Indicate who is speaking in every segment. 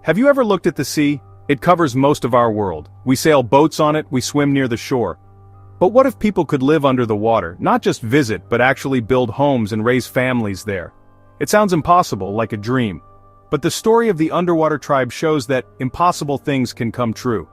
Speaker 1: Have you ever looked at the sea? It covers most of our world. We sail boats on it, we swim near the shore. But what if people could live under the water, not just visit but actually build homes and raise families there? It sounds impossible, like a dream. But the story of the underwater tribe shows that impossible things can come true.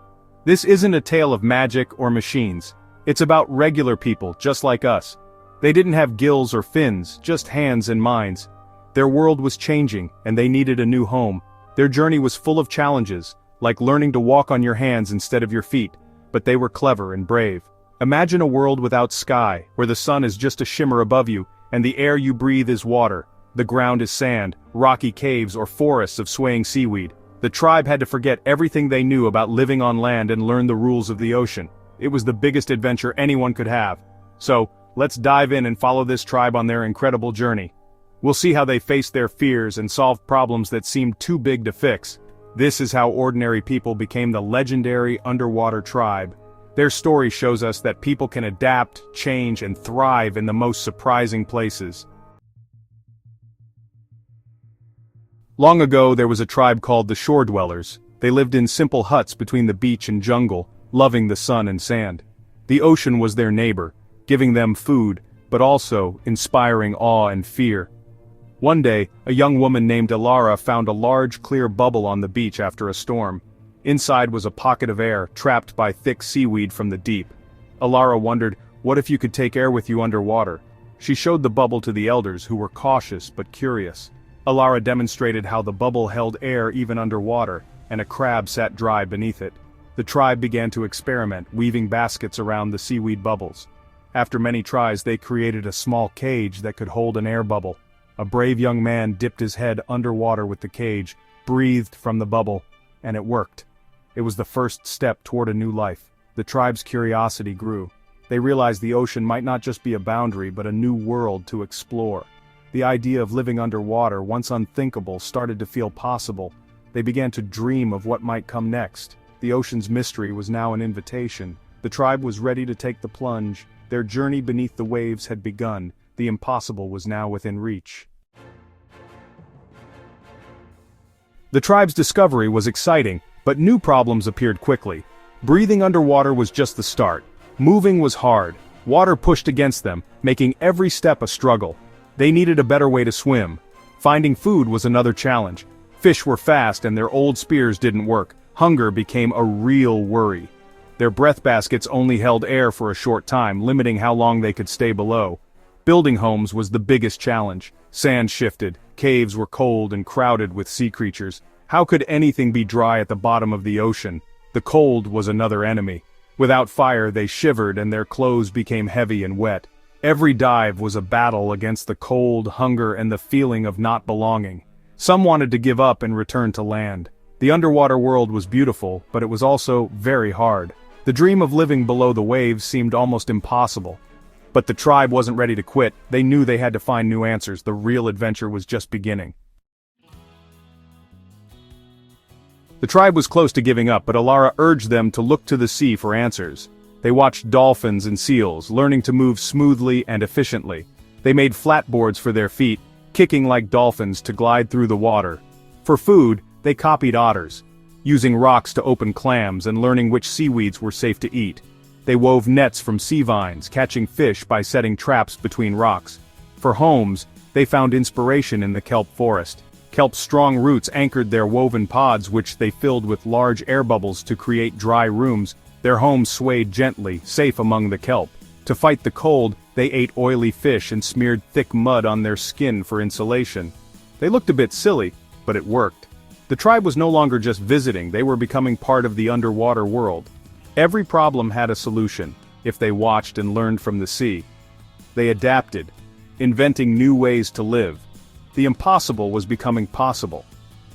Speaker 1: This isn't a tale of magic or machines. It's about regular people, just like us. They didn't have gills or fins, just hands and minds. Their world was changing, and they needed a new home. Their journey was full of challenges, like learning to walk on your hands instead of your feet, but they were clever and brave. Imagine a world without sky, where the sun is just a shimmer above you, and the air you breathe is water. The ground is sand, rocky caves or forests of swaying seaweed. The tribe had to forget everything they knew about living on land and learn the rules of the ocean. It was the biggest adventure anyone could have. So, let's dive in and follow this tribe on their incredible journey. We'll see how they faced their fears and solved problems that seemed too big to fix. This is how ordinary people became the legendary underwater tribe. Their story shows us that people can adapt, change, and thrive in the most surprising places. Long ago there was a tribe called the Shore Dwellers. They lived in simple huts between the beach and jungle, loving the sun and sand. The ocean was their neighbor, giving them food, but also inspiring awe and fear. One day, a young woman named Ilara found a large clear bubble on the beach after a storm. Inside was a pocket of air, trapped by thick seaweed from the deep. Ilara wondered, what if you could take air with you underwater? She showed the bubble to the elders, who were cautious but curious. Ilara demonstrated how the bubble held air even underwater, and a crab sat dry beneath it. The tribe began to experiment, weaving baskets around the seaweed bubbles. After many tries, they created a small cage that could hold an air bubble. A brave young man dipped his head underwater with the cage, breathed from the bubble, and it worked. It was the first step toward a new life. The tribe's curiosity grew. They realized the ocean might not just be a boundary but a new world to explore. The idea of living underwater, once unthinkable, started to feel possible. They began to dream of what might come next. The ocean's mystery was now an invitation. The tribe was ready to take the plunge. Their journey beneath the waves had begun. The impossible was now within reach. The tribe's discovery was exciting, but new problems appeared quickly. Breathing underwater was just the start. Moving was hard. Water pushed against them, making every step a struggle. They needed a better way to swim. Finding food was another challenge. Fish were fast and their old spears didn't work. Hunger became a real worry. Their breath baskets only held air for a short time, limiting how long they could stay below. Building homes was the biggest challenge. Sand shifted, caves were cold and crowded with sea creatures. How could anything be dry at the bottom of the ocean? The cold was another enemy. Without fire they shivered and their clothes became heavy and wet. Every dive was a battle against the cold, hunger, and the feeling of not belonging. Some wanted to give up and return to land. The underwater world was beautiful, but it was also very hard. The dream of living below the waves seemed almost impossible. But the tribe wasn't ready to quit. They knew they had to find new answers. The real adventure was just beginning. The tribe was close to giving up, but Ilara urged them to look to the sea for answers. They watched dolphins and seals, learning to move smoothly and efficiently. They made flatboards for their feet, kicking like dolphins to glide through the water. For food, they copied otters, using rocks to open clams and learning which seaweeds were safe to eat. They wove nets from sea vines, catching fish by setting traps between rocks. For homes, they found inspiration in the kelp forest. Kelp's strong roots anchored their woven pods, which they filled with large air bubbles to create dry rooms. Their homes swayed gently, safe among the kelp. To fight the cold, they ate oily fish and smeared thick mud on their skin for insulation. They looked a bit silly, but it worked. The tribe was no longer just visiting, they were becoming part of the underwater world. Every problem had a solution, if they watched and learned from the sea. They adapted, inventing new ways to live. The impossible was becoming possible.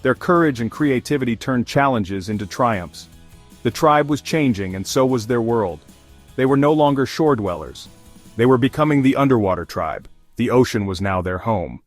Speaker 1: Their courage and creativity turned challenges into triumphs. The tribe was changing, and so was their world. They were no longer shore dwellers. They were becoming the underwater tribe. The ocean was now their home.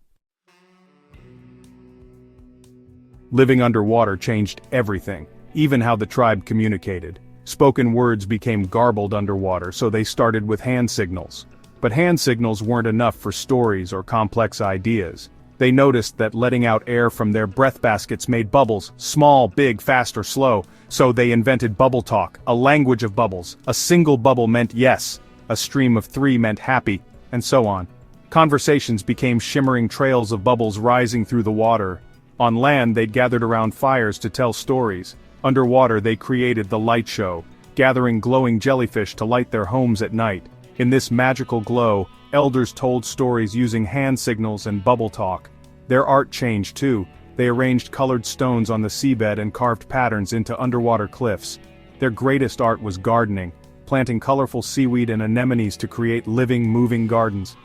Speaker 1: Living underwater changed everything, even how the tribe communicated. Spoken words became garbled underwater, so they started with hand signals. But hand signals weren't enough for stories or complex ideas. They noticed that letting out air from their breath baskets made bubbles, small, big, fast or slow, so they invented bubble talk, a language of bubbles. A single bubble meant yes, a stream of three meant happy, and so on. Conversations became shimmering trails of bubbles rising through the water. On land they'd gathered around fires to tell stories. Underwater they created the light show, gathering glowing jellyfish to light their homes at night. In this magical glow, elders told stories using hand signals and bubble talk. Their art changed too. They arranged colored stones on the seabed and carved patterns into underwater cliffs. Their greatest art was gardening, planting colorful seaweed and anemones to create living, moving gardens.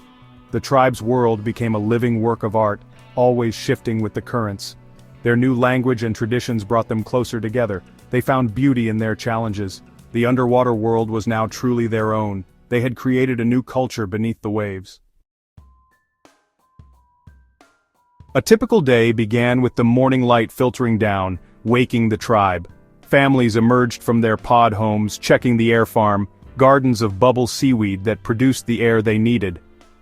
Speaker 1: The tribe's world became a living work of art, always shifting with the currents. Their new language and traditions brought them closer together. They found beauty in their challenges. The underwater world was now truly their own. They had created a new culture beneath the waves. A typical day began with the morning light filtering down, waking the tribe. Families emerged from their pod homes, checking the air farm, gardens of bubble seaweed that produced the air they needed.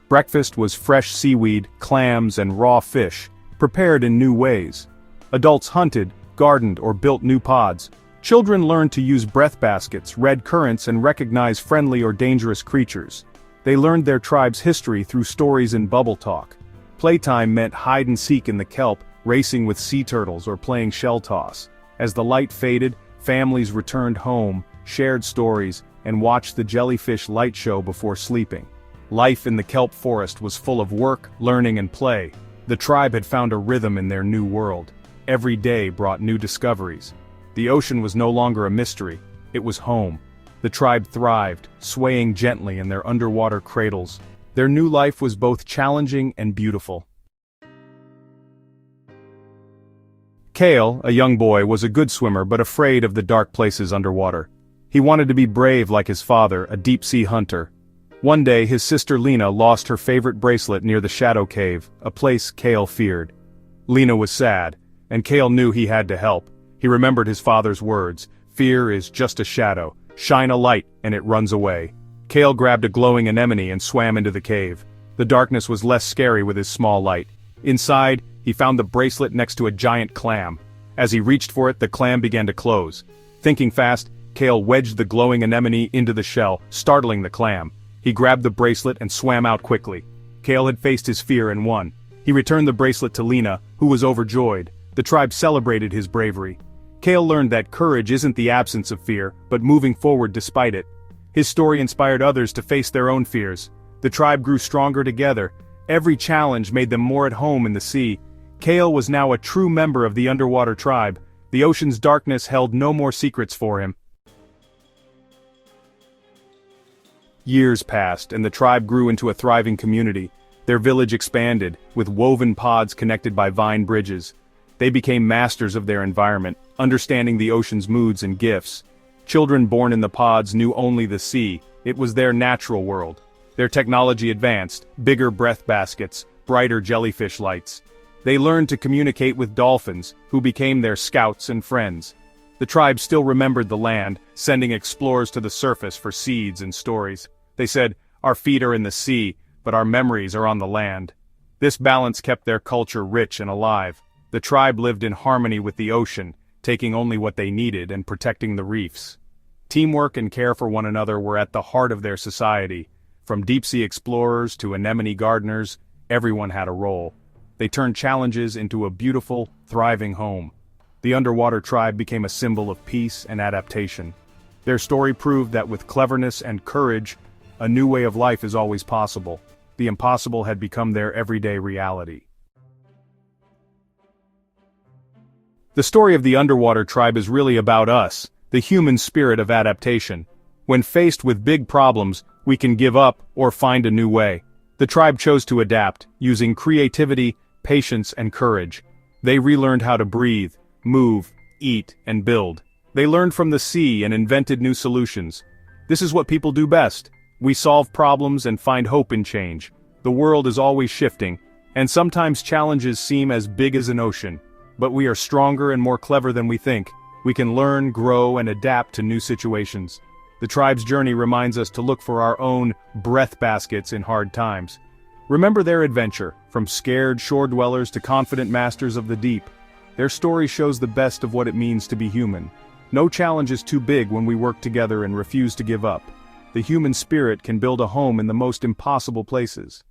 Speaker 1: Breakfast was fresh seaweed, clams, and raw fish, prepared in new ways. Adults hunted, gardened, or built new pods. Children learned to use breath baskets, read currents, and recognize friendly or dangerous creatures. They learned their tribe's history through stories and bubble talk. Playtime meant hide and seek in the kelp, racing with sea turtles or playing shell toss. As the light faded, families returned home, shared stories, and watched the jellyfish light show before sleeping. Life in the kelp forest was full of work, learning, and play. The tribe had found a rhythm in their new world. Every day brought new discoveries. The ocean was no longer a mystery, it was home. The tribe thrived, swaying gently in their underwater cradles. Their new life was both challenging and beautiful. Kale, a young boy, was a good swimmer but afraid of the dark places underwater. He wanted to be brave like his father, a deep-sea hunter. One day his sister Lena lost her favorite bracelet near the Shadow Cave, a place Kale feared. Lena was sad, and Kale knew he had to help. He remembered his father's words, "Fear is just a shadow. Shine a light, and it runs away." Kale grabbed a glowing anemone and swam into the cave. The darkness was less scary with his small light. Inside, he found the bracelet next to a giant clam. As he reached for it, the clam began to close. Thinking fast, Kale wedged the glowing anemone into the shell, startling the clam. He grabbed the bracelet and swam out quickly. Kale had faced his fear and won. He returned the bracelet to Lena, who was overjoyed. The tribe celebrated his bravery. Kale learned that courage isn't the absence of fear, but moving forward despite it. His story inspired others to face their own fears. The tribe grew stronger together. Every challenge made them more at home in the sea. Kale was now a true member of the underwater tribe. The ocean's darkness held no more secrets for him. Years passed, and the tribe grew into a thriving community. Their village expanded, with woven pods connected by vine bridges. They became masters of their environment, understanding the ocean's moods and gifts. Children born in the pods knew only the sea. It was their natural world. Their technology advanced, bigger breath baskets, brighter jellyfish lights. They learned to communicate with dolphins, who became their scouts and friends. The tribe still remembered the land, sending explorers to the surface for seeds and stories. They said, "Our feet are in the sea, but our memories are on the land." This balance kept their culture rich and alive. The tribe lived in harmony with the ocean, taking only what they needed and protecting the reefs. Teamwork and care for one another were at the heart of their society. From deep-sea explorers to anemone gardeners, everyone had a role. They turned challenges into a beautiful, thriving home. The underwater tribe became a symbol of peace and adaptation. Their story proved that with cleverness and courage, a new way of life is always possible. The impossible had become their everyday reality. The story of the underwater tribe is really about us, the human spirit of adaptation. When faced with big problems, we can give up or find a new way. The tribe chose to adapt, using creativity, patience, and courage. They relearned how to breathe, move, eat, and build. They learned from the sea and invented new solutions. This is what people do best. We solve problems and find hope in change. The world is always shifting, and sometimes challenges seem as big as an ocean. But we are stronger and more clever than we think. We can learn, grow, and adapt to new situations. The tribe's journey reminds us to look for our own breath baskets in hard times. Remember their adventure, from scared shore dwellers to confident masters of the deep. Their story shows the best of what it means to be human. No challenge is too big when we work together and refuse to give up. The human spirit can build a home in the most impossible places.